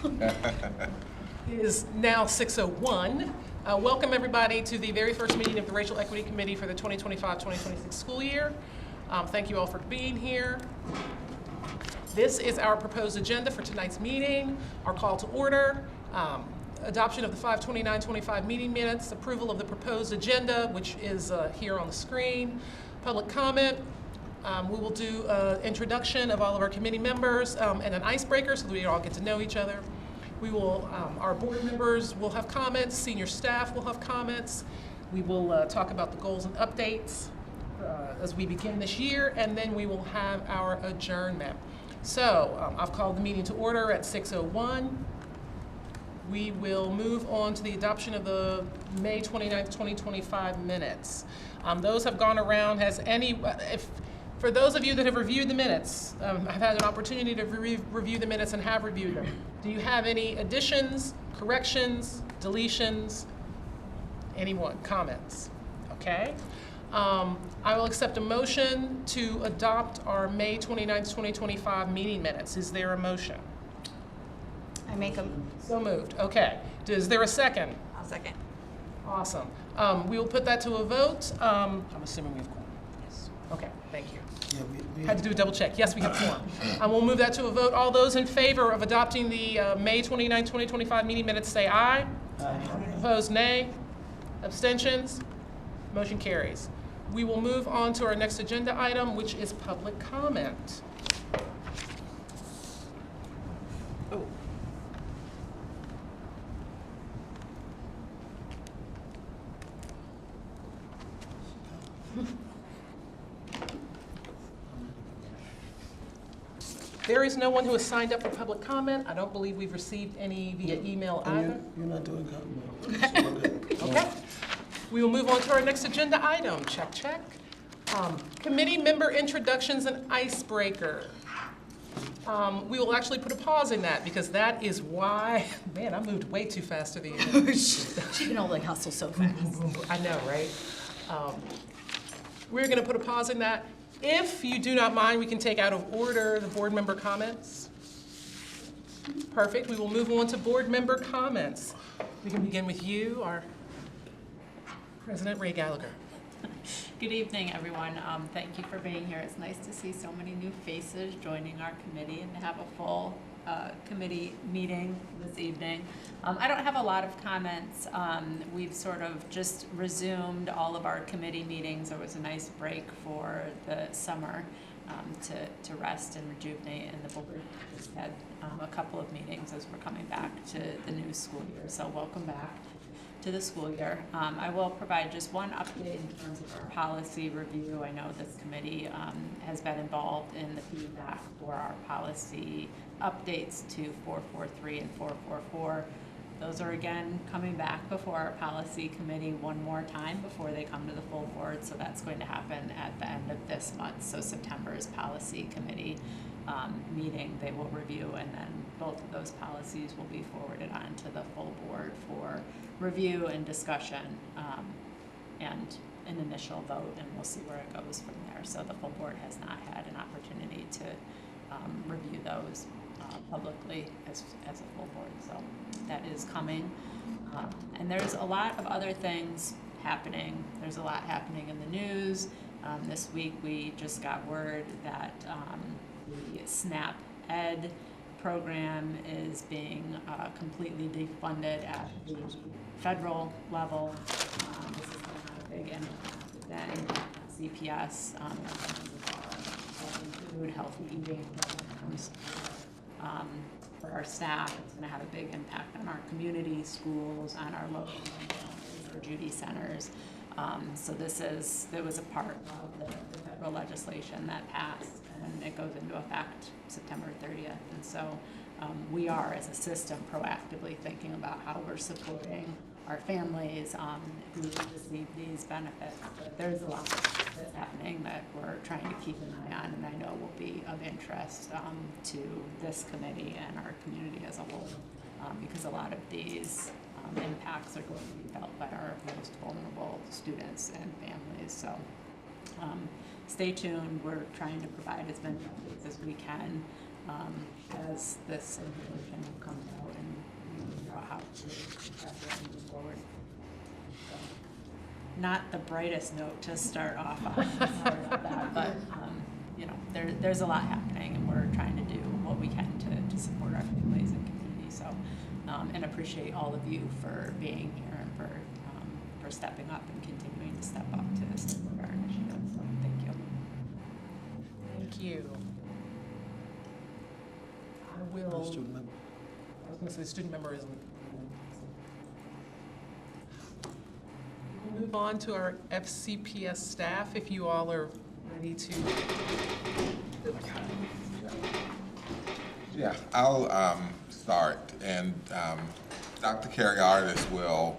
It is now 6:01. Welcome everybody to the very first meeting of the Racial Equity Committee for the 2025-2026 school year. Thank you all for being here. This is our proposed agenda for tonight's meeting, our call to order, adoption of the 5/29/25 meeting minutes, approval of the proposed agenda, which is here on the screen, public comment. We will do an introduction of all of our committee members and an icebreaker so that we all get to know each other. We will, our board members will have comments, senior staff will have comments. We will talk about the goals and updates as we begin this year, and then we will have our adjournment. So I've called the meeting to order at 6:01. We will move on to the adoption of the May 29th, 2025 minutes. Those have gone around. Has any, for those of you that have reviewed the minutes, have had an opportunity to review the minutes and have reviewed them, do you have any additions, corrections, deletions? Anyone, comments? Okay. I will accept a motion to adopt our May 29th, 2025 meeting minutes. Is there a motion? I make them. So moved. Okay. Is there a second? I'll second. Awesome. We will put that to a vote. I'm assuming we have quorum. Yes. Okay. Thank you. Yeah, we Had to do a double check. Yes, we have quorum. We'll move that to a vote. All those in favor of adopting the May 29th, 2025 meeting minutes say aye. Opposed, nay. Abstentions? Motion carries. We will move on to our next agenda item, which is public comment. Oh. There is no one who has signed up for public comment. I don't believe we've received any via email either. You're not doing good. Okay. We will move on to our next agenda item. Check, check. Committee member introductions and icebreaker. We will actually put a pause in that because that is why, man, I moved way too fast to the end. She can only hustle so fast. I know, right? We're going to put a pause in that. If you do not mind, we can take out of order the board member comments. Perfect. We will move on to board member comments. We can begin with you, our President Ray Gallagher. Good evening, everyone. Thank you for being here. It's nice to see so many new faces joining our committee and to have a full committee meeting this evening. I don't have a lot of comments. We've sort of just resumed all of our committee meetings. There was a nice break for the summer to rest and rejuvenate, and the board just had a couple of meetings as we're coming back to the new school year. So welcome back to the school year. I will provide just one update in terms of our policy review. I know this committee has been involved in the feedback for our policy updates to 443 and 444. Those are again coming back before our policy committee one more time before they come to the full board. So that's going to happen at the end of this month. So September's policy committee meeting, they will review, and then both of those policies will be forwarded on to the full board for review and discussion and an initial vote, and we'll see where it goes from there. So the full board has not had an opportunity to review those publicly as a full board. So that is coming. And there's a lot of other things happening. There's a lot happening in the news. This week we just got word that the SNAP Ed program is being completely defunded at the federal level. This is going to have a big impact then CPS, food, healthy eating programs for our staff. It's going to have a big impact on our community, schools, on our local or Judy centers. So there was a part of the federal legislation that passed, and it goes into effect September 30th. And so we are, as a system, proactively thinking about how we're supporting our families who receive these benefits. But there's a lot that's happening that we're trying to keep an eye on, and I know will be of interest to this committee and our community as a whole, because a lot of these impacts are going to be felt by our most vulnerable students and families. So stay tuned. We're trying to provide as many updates as we can as this information comes out not the brightest note to start off on. Sorry about that, but you know, there's a lot happening, and we're trying to do what we can to support our families and community. So, and appreciate all of you for being here and for stepping up and continuing to step up to support our initiative. So, thank you. Thank you. I will, Student member. I was going to say the student member isn't. We'll move on to our FCPS staff, if you all are ready to. Yeah, I'll start, and Dr. Carrie Artis will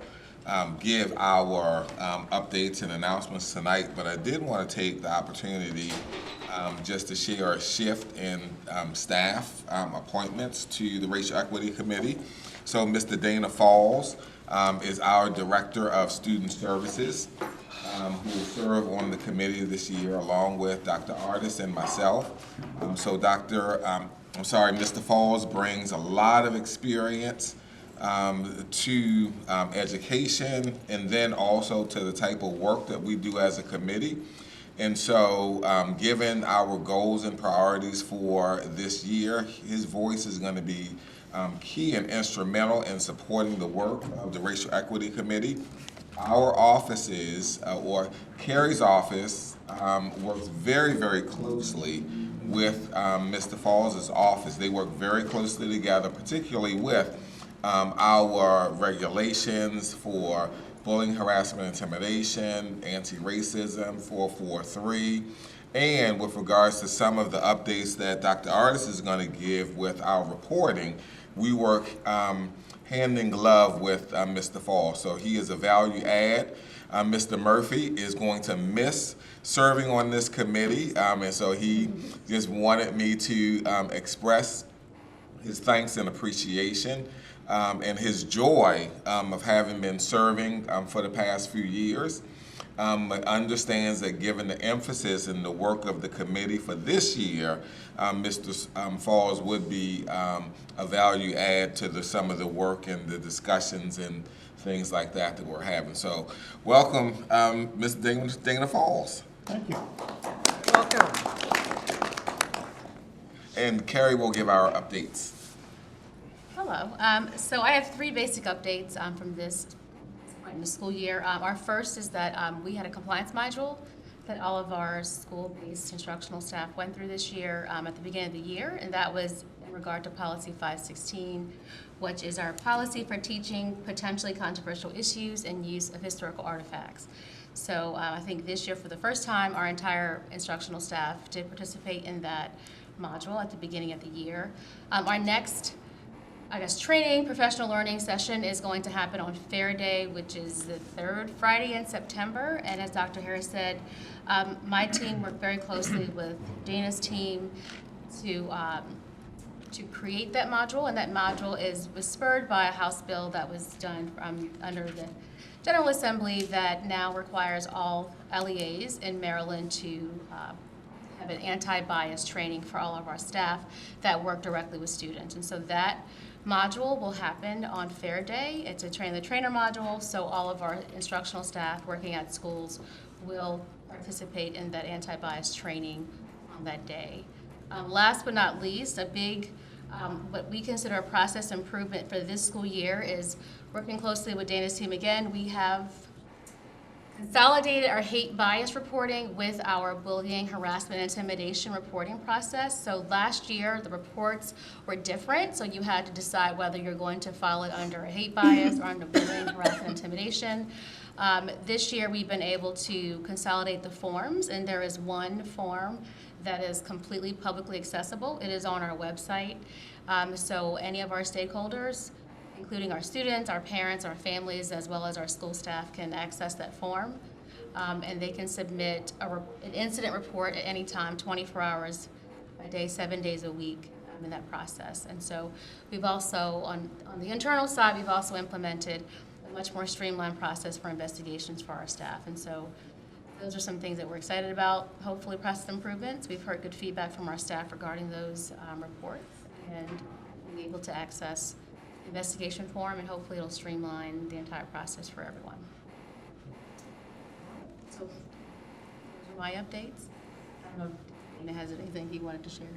give our updates and announcements tonight, but I did want to take the opportunity just to share a shift in staff appointments to the Racial Equity Committee. So Mr. Dana Falls is our Director of Student Services, who will serve on the committee this year along with Dr. Artis and myself. Mr. Falls brings a lot of experience to education, and then also to the type of work that we do as a committee. And so, given our goals and priorities for this year, his voice is going to be key and instrumental in supporting the work of the Racial Equity Committee. Our offices, or Carrie's office, works very, very closely with Mr. Falls' office. They work very closely together, particularly with our regulations for bullying, harassment, intimidation, anti-racism, 443, and with regards to some of the updates that Dr. Artis is going to give with our reporting. We work hand in glove with Mr. Falls, so he is a value add. Mr. Murphy is going to miss serving on this committee, and so he just wanted me to express his thanks and appreciation and his joy of having been serving for the past few years. Understands that given the emphasis and the work of the committee for this year, Mr. Falls would be a value add to some of the work and the discussions and things like that we're having. So welcome, Mr. Dana Falls. Thank you. Welcome. And Carrie will give our updates. Hello. So I have 3 basic updates from this point in the school year. Our first is that we had a compliance module that all of our school-based instructional staff went through this year at the beginning of the year, and that was in regard to Policy 516, which is our policy for teaching potentially controversial issues and use of historical artifacts. So I think this year, for the first time, our entire instructional staff did participate in that module at the beginning of the year. Our next, training, professional learning session is going to happen on Fair Day, which is the 3rd Friday in September. And as Dr. Harris said, my team worked very closely with Dana's team to create that module, and that module was spurred by a House bill that was done under the General Assembly that now requires all LEAs in Maryland to have an anti-bias training for all of our staff that work directly with students. And so that module will happen on Fair Day. It's a train the trainer module, so all of our instructional staff working at schools will participate in that anti-bias training on that day. Last but not least, a big, what we consider a process improvement for this school year is working closely with Dana's team again. We have consolidated our hate bias reporting with our bullying, harassment, intimidation reporting process. So last year, the reports were different, so you had to decide whether you're going to file it under a hate bias or under bullying, harassment, intimidation. This year, we've been able to consolidate the forms, and there is one form that is completely publicly accessible. It is on our website. So any of our stakeholders, including our students, our parents, our families, as well as our school staff, can access that form. And they can submit an incident report at any time, 24 hours a day, 7 days a week in that process. And so we've also, on the internal side, we've also implemented a much more streamlined process for investigations for our staff. And so those are some things that we're excited about, hopefully process improvements. We've heard good feedback from our staff regarding those reports and being able to access investigation form, and hopefully it'll streamline the entire process for everyone. So, those are my updates. I don't know if Dana has anything he wanted to share.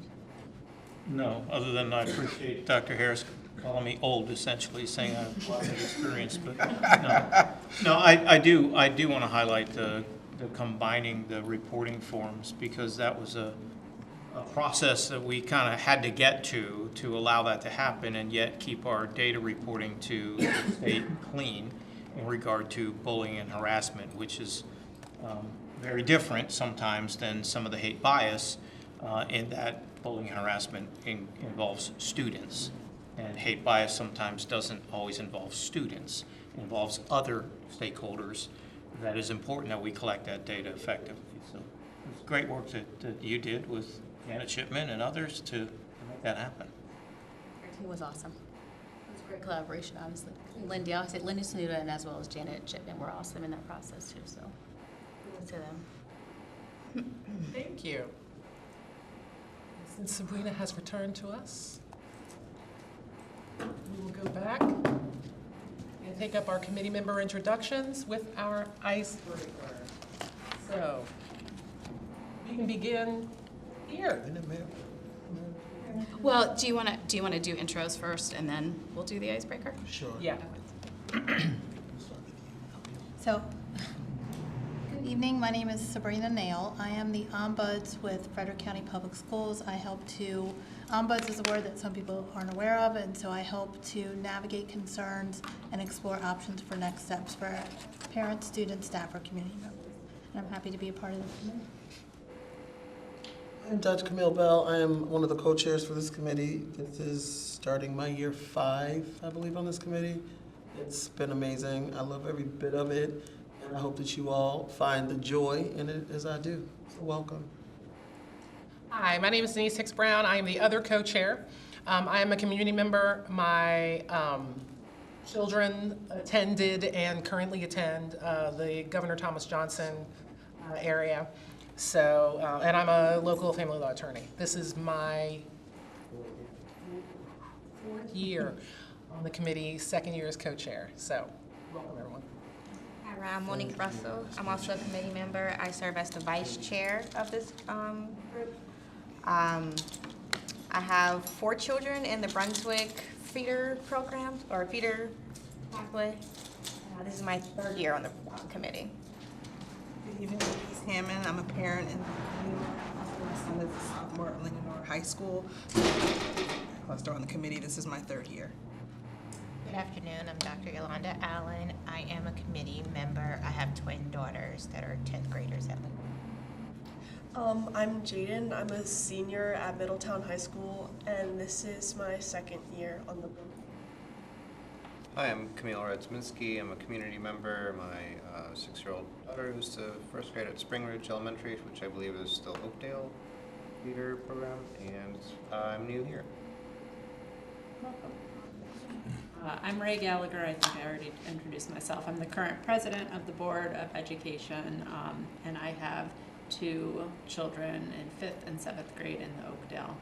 No, other than I appreciate Dr. Harris calling me old, essentially, saying I have a lot of experience, but no, I do want to highlight the combining the reporting forms, because that was a process that we kind of had to get to allow that to happen, and yet keep our data reporting to the state clean in regard to bullying and harassment, which is very different sometimes than some of the hate bias, in that bullying and harassment involves students. And hate bias sometimes doesn't always involve students. It involves other stakeholders. That is important that we collect that data effectively. So it's great work that you did with Janet Shipman and others to make that happen. Your team was awesome. It was a great collaboration, honestly. Lindy, I said Lindy Snuda and as well as Janet Chipman were awesome in that process too, so kudos to them. Thank you. Since Sabrina has returned to us, we will go back and take up our committee member introductions with our icebreaker. So, we can begin here. Isn't it, Mayor? Well, do you want to do intros first, and then we'll do the icebreaker? Sure. Yeah. Start with you. So, good evening. My name is Sabrina Nail. I am the ombuds with Frederick County Public Schools. I help to, ombuds is a word that some people aren't aware of, and so I help to navigate concerns and explore options for next steps for parents, students, staff, or community members. And I'm happy to be a part of this committee. I'm Dr. Camille Bell. I am one of the co-chairs for this committee. This is starting my year 5, I believe, on this committee. It's been amazing. I love every bit of it, and I hope that you all find the joy in it as I do. So welcome. Hi, my name is Denise Hicks Brown. I am the other co-chair. I am a community member. My children attended and currently attend the Governor Thomas Johnson area. So, and I'm a local family law attorney. This is my 4th year on the committee, 2nd year as co-chair. So, welcome everyone. Hi, I'm Monique Russell. I'm also a committee member. I serve as the vice chair of this group. I have 4 children in the Brunswick feeder program, or feeder pathway. This is my 3rd year on the committee. Good evening, Louise Hammond. I'm a parent and my son is a sophomore at Linganore High School. Cluster on the committee. This is my 3rd year. Good afternoon, I'm Dr. Yolanda Allen. I am a committee member. I have twin daughters that are 10th graders at Lincoln. I'm Jaden. I'm a senior at Middletown High School, and this is my 2nd year on the board. Hi, I'm Camille Radsminski. I'm a community member. My 6-year-old daughter who's to 1st grade at Spring Ridge Elementary, which I believe is still Oakdale Theater Program, and I'm new here. I'm Ray Gallagher. I think I already introduced myself. I'm the current president of the Board of Education, and I have 2 children in 5th and 7th grade in the Oakdale.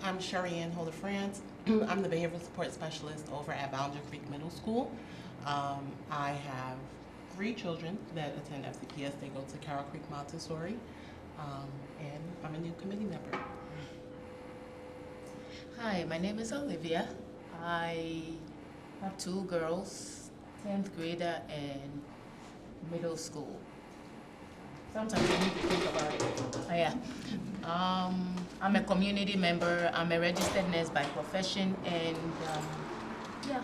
I'm Sherry-Ann Holder-France. I'm the Behavioral Support Specialist over at Boundary Creek Middle School. I have 3 children that attend FCPS. They go to Carroll Creek Montessori, and I'm a new committee member. Hi, my name is Olivia. I have 2 girls, 10th grader and middle school. Sometimes I need to think about it. Oh, yeah. I'm a community member. I'm a registered nurse by profession, and yeah,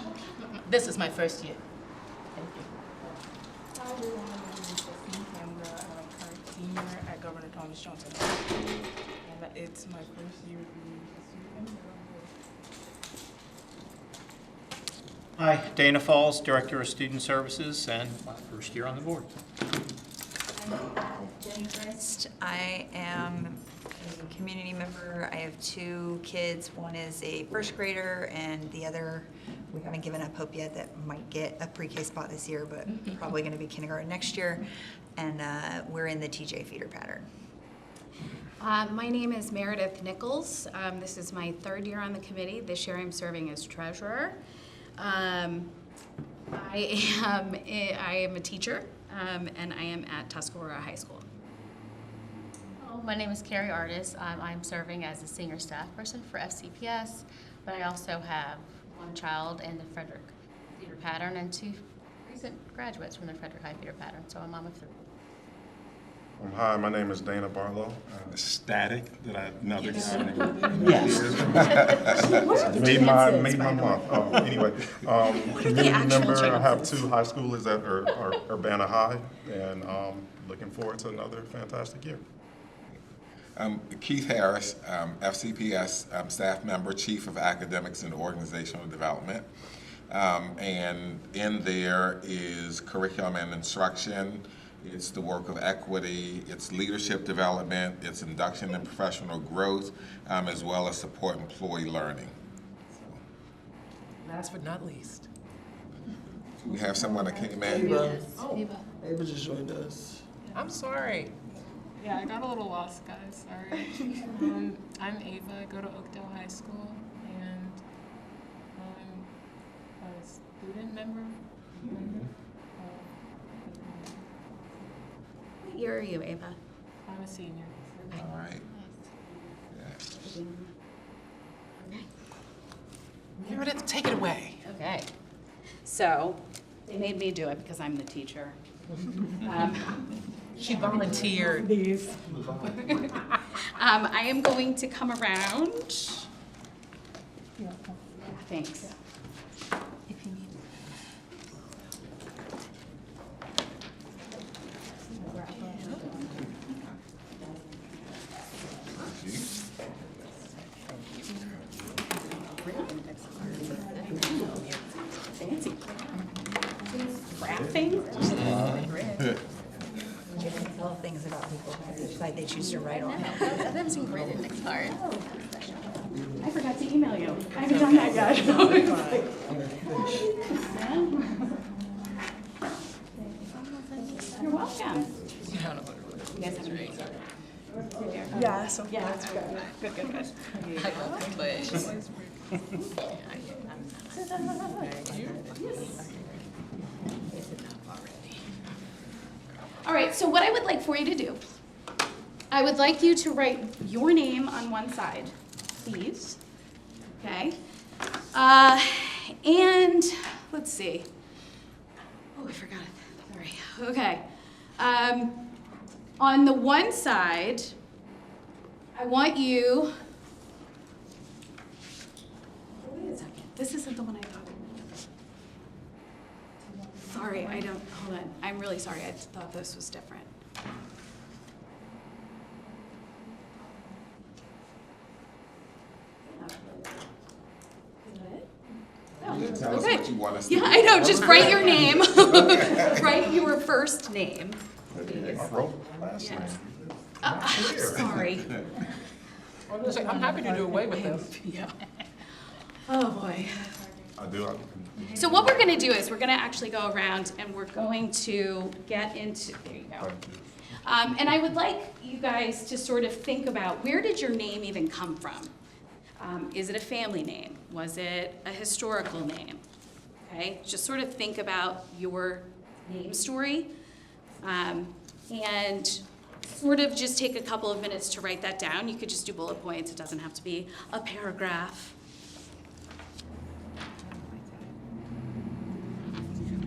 this is my 1st year. Thank you. Hi everyone, my name is Justine Hamza. I'm a current senior at Governor Thomas Johnson High School, and it's my 1st year being a student member. Hi, Dana Falls, Director of Student Services, and my 1st year on the board. Jenny Frist. I am a community member. I have 2 kids. One is a 1st grader, and the other, we haven't given up hope yet, that might get a pre-K spot this year, but probably going to be kindergarten next year. And we're in the TJ feeder pattern. My name is Meredith Nichols. This is my 3rd year on the committee. This year I'm serving as treasurer. I am a teacher, and I am at Tuscarora High School. My name is Carrie Artis. I'm serving as a senior staff person for FCPS, but I also have one child in the Frederick Theater Pattern and 2 recent graduates from the Frederick High Theater Pattern, so I'm mom of 3. Hi, my name is Dana Barlow. Static, that I another guy. Yes. made my month. Anyway, community member. I have 2 high schoolers that are Urbana High, and looking forward to another fantastic year. Keith Harris, FCPS staff member, Chief of Academics and Organizational Development. And in there is curriculum and instruction, it's the work of equity, it's leadership development, it's induction and professional growth, as well as support employee learning. Last but not least. We have someone that came in. Ava. Ava just joined us. I'm sorry. Yeah, I got a little lost, guys. Sorry. I'm Ava. I go to Oakdale High School, and I'm a student member. What year are you, Ava? I'm a senior. All right. Meredith, take it away. Okay. So they made me do it because I'm the teacher. She volunteered. I am going to come around. Thanks. If you need. Fancy. Wrapping. Tell things about people who decide they choose to write on. I've never seen great index card. I forgot to email you. I haven't done that yet. You're welcome. You guys have a great day. Yeah, so Yeah, that's good. Good, good, good. All right, so what I would like for you to do, I would like you to write your name on one side, please. Okay? And let's see. Oh, I forgot it. Sorry. Okay. On the one side, I want you. Wait a second. This isn't the one I thought. Sorry, I don't. Hold on. I'm really sorry. I thought this was different. Tell us what you want us to Yeah, do. I know. Just write your name. Write your first name. I wrote last name. Sorry. I'm happy to do away with this. Yeah. Oh, boy. I do. So what we're going to do is we're going to actually go around and we're going to get into, there you go. And I would like you guys to sort of think about, where did your name even come from? Is it a family name? Was it a historical name? Okay, just sort of think about your name story. And sort of just take a couple of minutes to write that down. You could just do bullet points. It doesn't have to be a paragraph.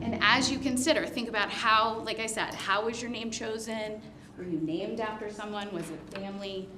And as you consider, think about how, like I said, how was your name chosen? Were you named after someone? Was it family?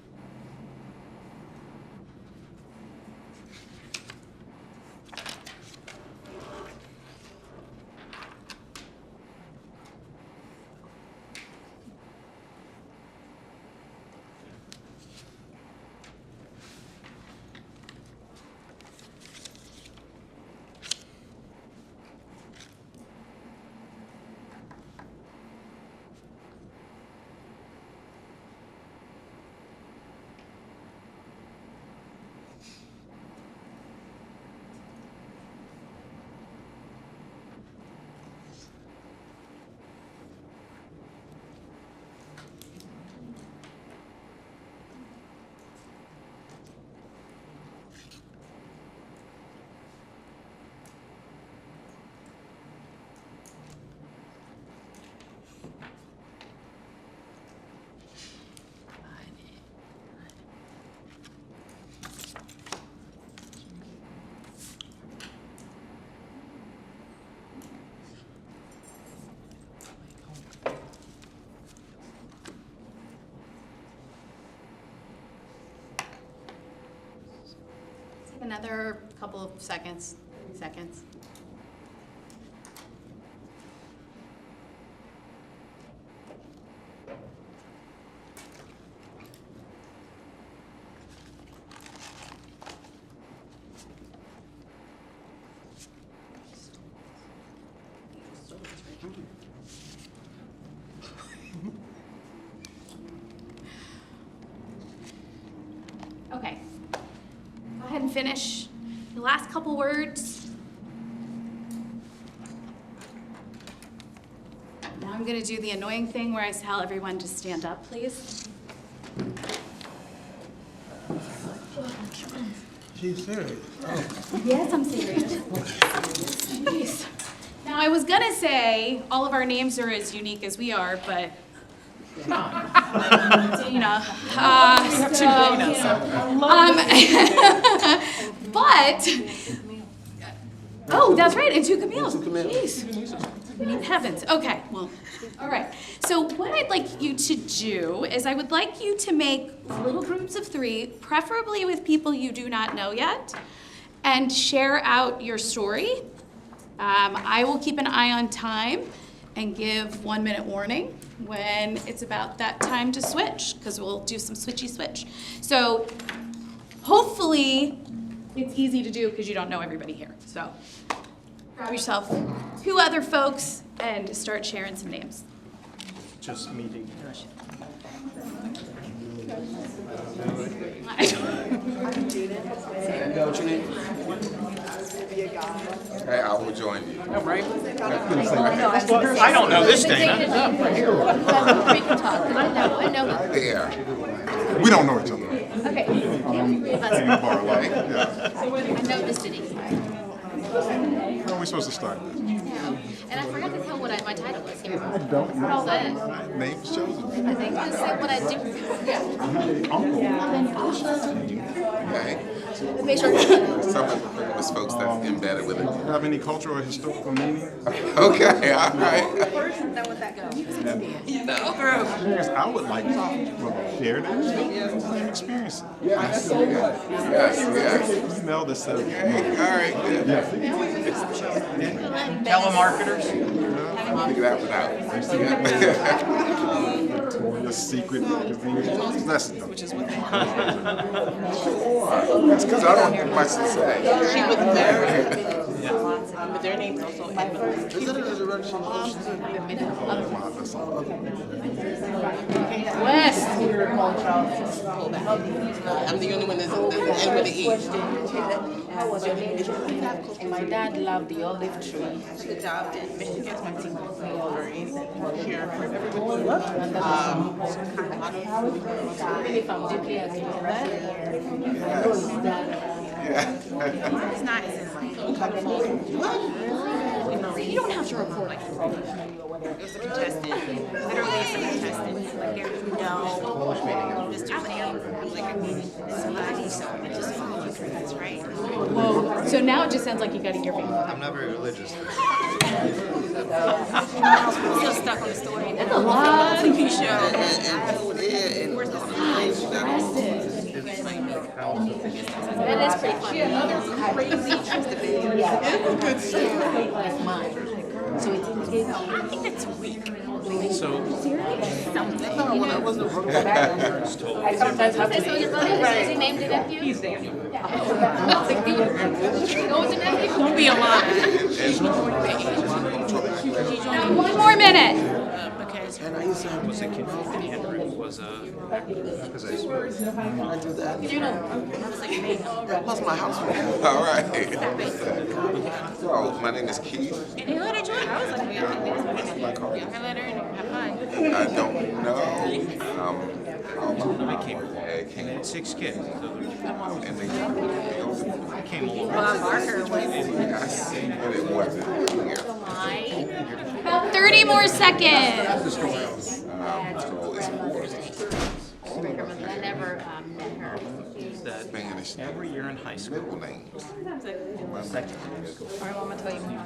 Another couple of seconds, 3 seconds. Okay. Go ahead and finish the last couple words. Now I'm going to do the annoying thing where I tell everyone to stand up, please. She's serious. Oh. Yes, I'm serious. Jeez. Now, I was going to say all of our names are as unique as we are, but Dana. But, oh, that's right, and 2 Camille. Jeez. Heavens. Okay, well, all right. So what I'd like you to do is I would like you to make little groups of 3, preferably with people you do not know yet, and share out your story. I will keep an eye on time and give 1-minute warning when it's about that time to switch, because we'll do some switchy switch. So hopefully it's easy to do because you don't know everybody here. So grab yourself 2 other folks and start sharing some names. Just meeting. What's your name? Hey, I will join you. I don't know this, Dana. There. We don't know each other. Okay. Dana Barlow. Yeah. I know this Denise. How are we supposed to start this? And I forgot to tell what my title was here. I don't know. What was that? Name's chosen. I think just say what I do. Okay. Make sure. Some of the famous folks that's embedded with it. Have any cultural or historical meaning? Okay, all right. Know what that goes. Yes, I would like to share that same experience. Yes, yes. Email that says. All right, good. Telemarketers? I'll figure that one out. The secret magazine. That's Which is what they That's because I don't have much to say. She was married. But their name's also Emily. Is it a resurrection? West. I'm the only one that's end with the E. My dad loved the olive tree. Good job. Michigan's my team here for everybody. Really from deeply as It's not as in like, You don't have to report. it was a contestant. Literally, it's a contestant. Like, there's no, just there's somebody, so it just follows, that's right. Whoa. So now it just sounds like you got in your face. I'm not very religious. I'm still stuck on the story. That's a lot. TV show. That is pretty funny. like mine. So I think it's weird. So, Something. I wasn't wrong. I sometimes have to. So your brother is he named your nephew? He's there. Don't be alarmed. Now, 1 more minute. Because And I used to have was it Jimi Hendrix was Because I swear. I do that. I was like, Plus my house. All right. So, my name is Keith. and he let her join. I was like, yeah, let her and have fun. I don't know. I came. I came 6 kids. and they I came along. Bob Barker was. yes, and it wasn't here. About 30 more seconds. So it's I never met her. That being in a finished every year in high school. middle names. Second. All right, well, I'm gonna tell you more.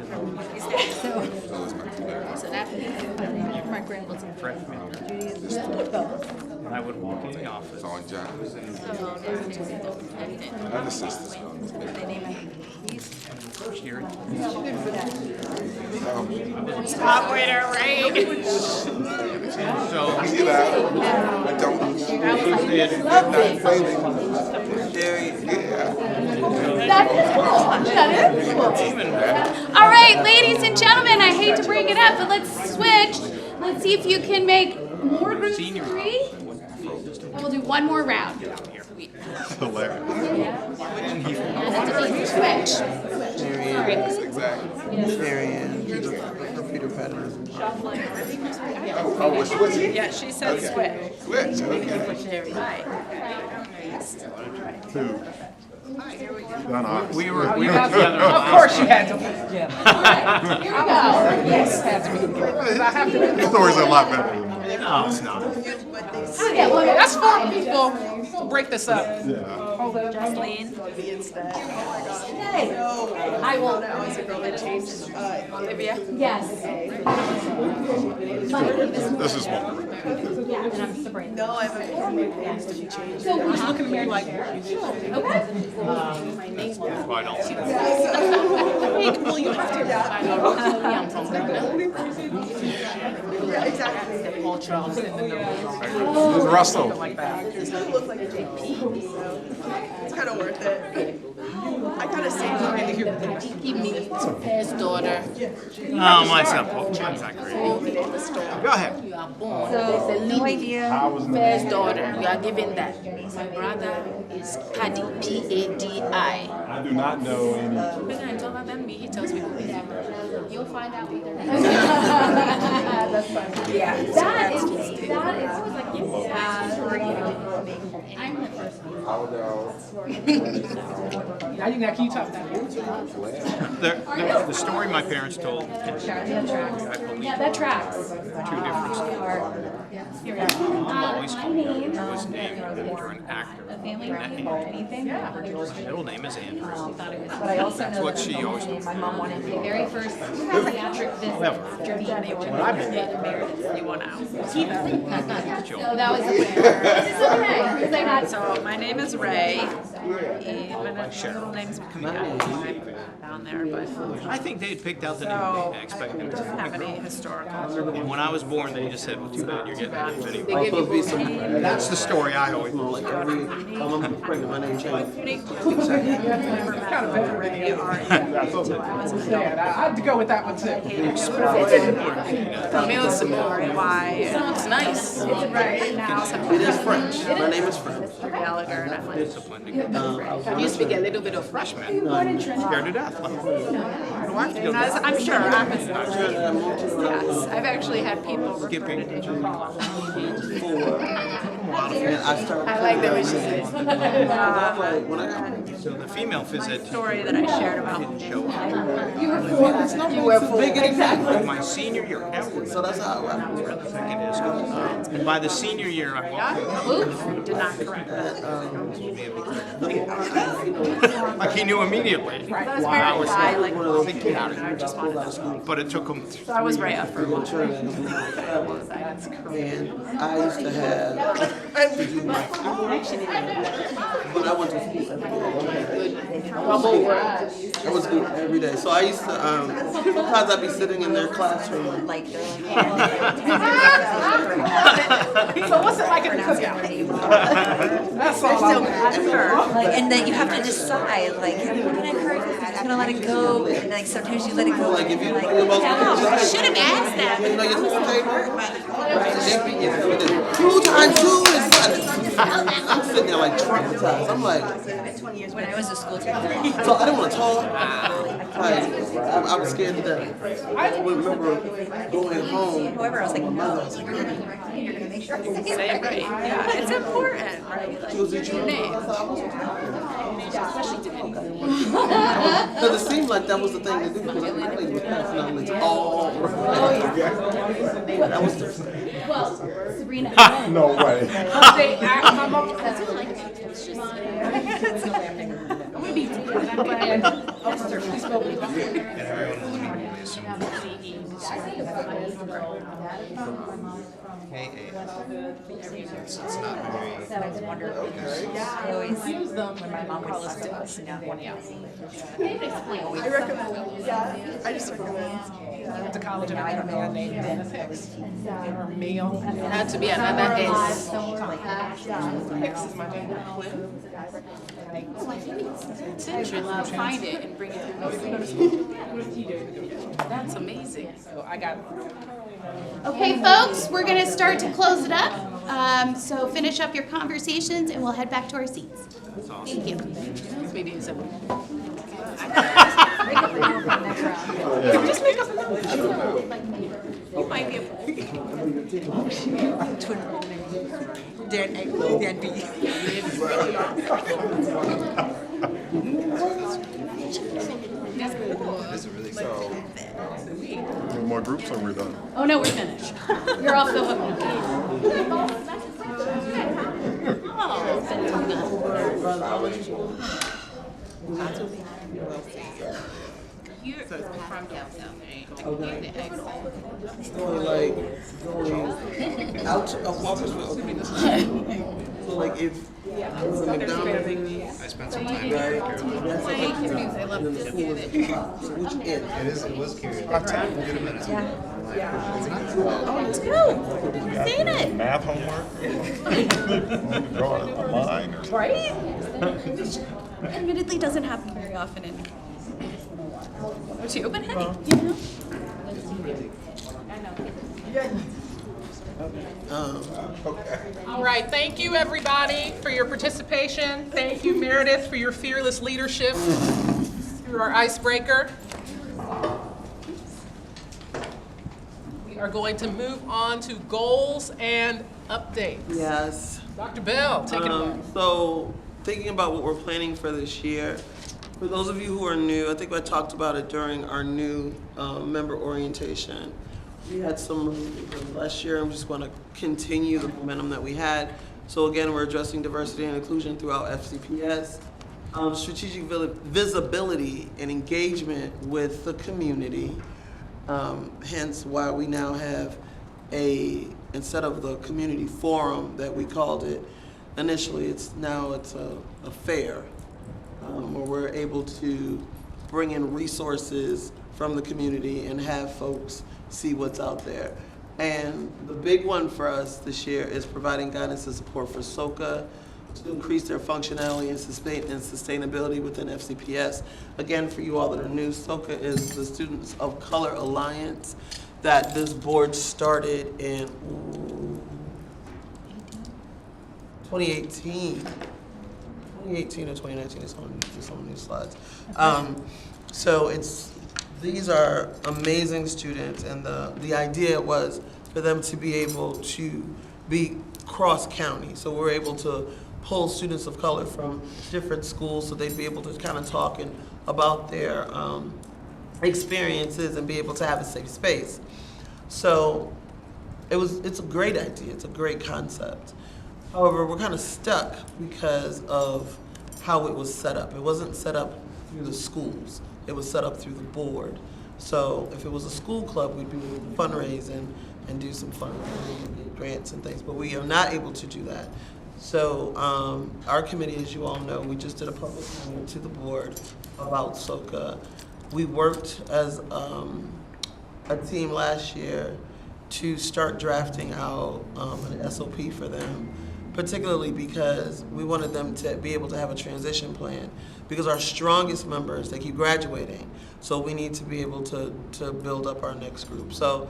So that, my grandma's Freshman year. And I would walk in the office. On John. Other sisters. First year. Operator, right? So, Get out. I don't. All right, ladies and gentlemen, I hate to bring it up, but let's switch. Let's see if you can make more groups of 3. And we'll do one more round. Hilarious. Switch. Marianne, Peter Pan. Oh, we're switching? Yeah, she said switch. Switch, okay. Two. Done. we were together. Of course you had to. Here we go. Yes, had to be. I have to. The story's a lot better than mine. No, it's not. Okay, that's 4 people. We'll break this up. Yeah. Hold on. Jocelyn. I will. Olivia. Yes. This is one. And I'm Sabrina. No, I haven't. So He's looking at me like, okay. Quite all. hey, well, you have to. Yeah, I'm from Brooklyn. Yeah, exactly. The culture, I'm sitting in the This is Russell. like that. It's gonna look like a JP, so it's kind of worth it. I kind of saved it. Keep me first daughter. Oh, mine's not Paul. Mine's not great. Go ahead. You are born. So, There's a no idea. first daughter. You are given that. My brother is Kadi, Padi. I do not know any. When I talk about them, he tells me who they are. You'll find out later. That's fun. Yeah. That is always like, I'm the first one. Now you got keep talking. The story my parents told, I believe, Yeah, that tracks. 2 different stories. Always called me. Was named after an actor. Family That name, Andrew. anything? His middle name is Andrew. But I also That's know what that she always told my mom wanted the very first pediatric visit after being What I believe. married. You want out. So that was it's okay, because I got So my name is Ray. My middle name's Camille. Down there, but I think they had picked out the name. so I expected it it. doesn't have any historical. And when I was born, they just said, well, too bad you're getting that I'm anyway. supposed to be some. That's the story I always told. Like every time I'm pregnant, my name changes. Yeah, I had to go with that one too. Camille Simone, why? Sounds nice. Right now, It is French. My name is French. Gallagher, and I'm like, Disciplined to get You speak a little bit of French. scared to death. Like, I don't have to go. I'm sure. Yes, I've actually had people refer to Skipping. different And I started. I like the way she says. When I So the female phys ed Story that I shared about didn't show up. you were full. Exactly. My senior year, ever. So that's how it went. Rather secondary school. And by the senior year, I walked did not correct. like he knew immediately. I was very shy, like, I just wanted to. But it took him. So I was right up for a while. And I used to have to do my but I went to school every day. I went to school every day. So I used to sometimes I'd be sitting in their classroom. Like, So what's it like at the cookout? That's all I'm like, and then you have to decide, like, am I gonna encourage it? I'm gonna let it go, and like sometimes you let it go. Like if you like, I should have asked that. You know your school table? 2 times 2 is I'm sitting there like traumatized. I'm like, When I was a school teacher. so I didn't want to talk. Like, I was scared to death. I remember going home. However, I was like, my mother was like, you're gonna make sure I say Say it right. Yeah, it's important, right? Like, your name. Because it seemed like that was the thing to do because everybody was passing knowledge all around. That was the Well, Sabrina. No way. That's what I like. It's just. I'm gonna be. Esther, please go. It's not very. That was wonderful. I always use them when my mom calls us to us. I recommend, yeah, I just recommend. I went to college and I got a man named Dennis Hicks. Male. Not to be another is. Hicks is my name. It's interesting. Find it and bring it through. That's amazing. So I got. Okay, folks, we're gonna start to close it up. So finish up your conversations and we'll head back to our seats. Thank you. This meeting is over. Just make up a number. You might be a Dan A, Dan B. Any more groups or we're done? Oh, no, we're finished. You're off the hook. You're from downtown, right? Going out of Walkersville. So like if McDonald's, I spent some time there. right? That's like, I love then the to school get is it. so which end? It was curious. Good a minute. Oh, dude, seen it. Math homework? Drawing a line or? Right? Admittedly, doesn't happen very often in too, but hey, you know. All right, thank you, everybody, for your participation. Thank you, Meredith, for your fearless leadership through our icebreaker. We are going to move on to goals and updates. Yes. Dr. Bell, take it away. So thinking about what we're planning for this year, for those of you who are new, I think I talked about it during our new member orientation. We had some last year, and we just want to continue the momentum that we had. So again, we're addressing diversity and inclusion throughout FCPS. Strategic visibility and engagement with the community. Hence why we now have instead of the community forum that we called it initially, it's a fair where we're able to bring in resources from the community and have folks see what's out there. And the big one for us this year is providing guidance and support for SOCA to increase their functionality and sustainability within FCPS. Again, for you all that are new, SOCA is the Students of Color Alliance that this board started in 2018 or 2019, it's on these slides. So these are amazing students, and the idea was for them to be able to be cross-county. So we're able to pull students of color from different schools so they'd be able to kind of talk about their experiences and be able to have a safe space. So it's a great idea, it's a great concept. However, we're kind of stuck because of how it was set up. It wasn't set up through the schools, it was set up through the board. So if it was a school club, we'd be able to fundraise and do some fundraising and get grants and things, but we are not able to do that. So our committee, as you all know, we just did a public comment to the board about SOCA. We worked as a team last year to start drafting out an SOP for them, particularly because we wanted them to be able to have a transition plan, because our strongest members, they keep graduating, so we need to be able to build up our next group. So,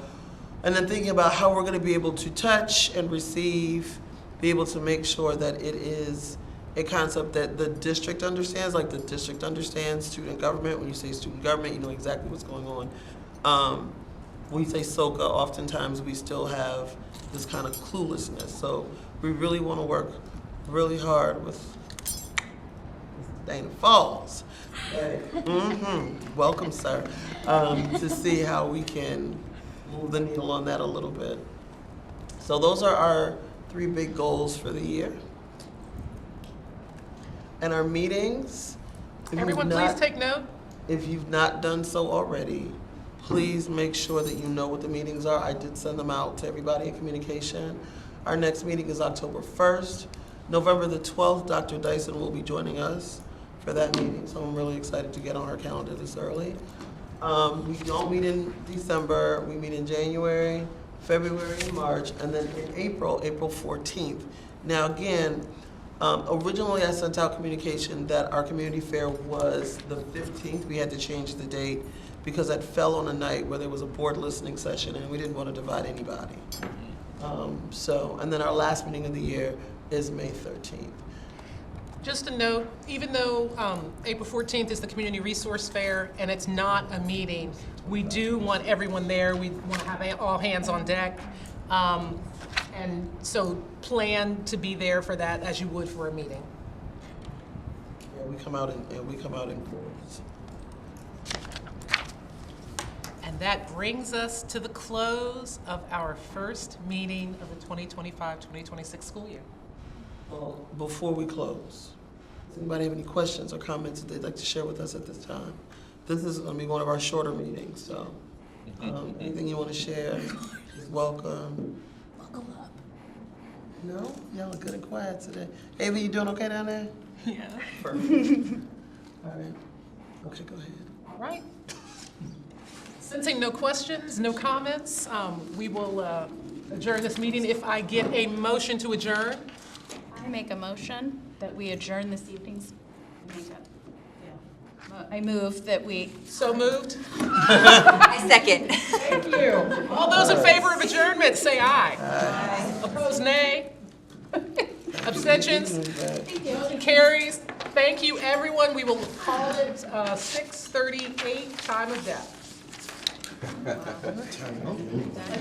and then thinking about how we're going to be able to touch and receive, be able to make sure that it is a concept that the district understands, like the district understands student government. When you say student government, you know exactly what's going on. When we say SOCA, oftentimes we still have this kind of cluelessness. So we really want to work really hard with Dana Falls. Welcome, sir. To see how we can move the needle on that a little bit. So those are our 3 big goals for the year. and our meetings. If you've Everyone, please not- take note. If you've not done so already, please make sure that you know what the meetings are. I did send them out to everybody in communication. Our next meeting is October 1st. November the 12th, Dr. Dyson will be joining us for that meeting, so I'm really excited to get on her calendar this early. We don't meet in December, we meet in January, February, and March, and then in April, April 14th. Now, again, originally I sent out communication that our community fair was the 15th. We had to change the date because that fell on a night where there was a board listening session and we didn't want to divide anybody. And then our last meeting of the year is May 13th. Just a note, even though April 14th is the Community Resource Fair and it's not a meeting, we do want everyone there. We want to have all hands on deck. And so plan to be there for that as you would for a meeting. Yeah, we come out in force. And that brings us to the close of our first meeting of the 2025-2026 school year. Well, before we close, does anybody have any questions or comments that they'd like to share with us at this time? This is going to be one of our shorter meetings, so anything you want to share is welcome. Buckle up. No? Y'all are good and quiet today. Ava, you doing okay down there? Yeah. Perfect. All right. Okay, go ahead. All right. Sensing no questions, no comments, we will adjourn this meeting. If I get a motion to adjourn. I make a motion that we adjourn this evening's. I move that we. So moved. I second. Thank you. All those in favor of adjournment, say aye. Aye. Opposed, nay. Abstentions? Motion carries. Thank you, everyone. We will call it 6:38, time of death.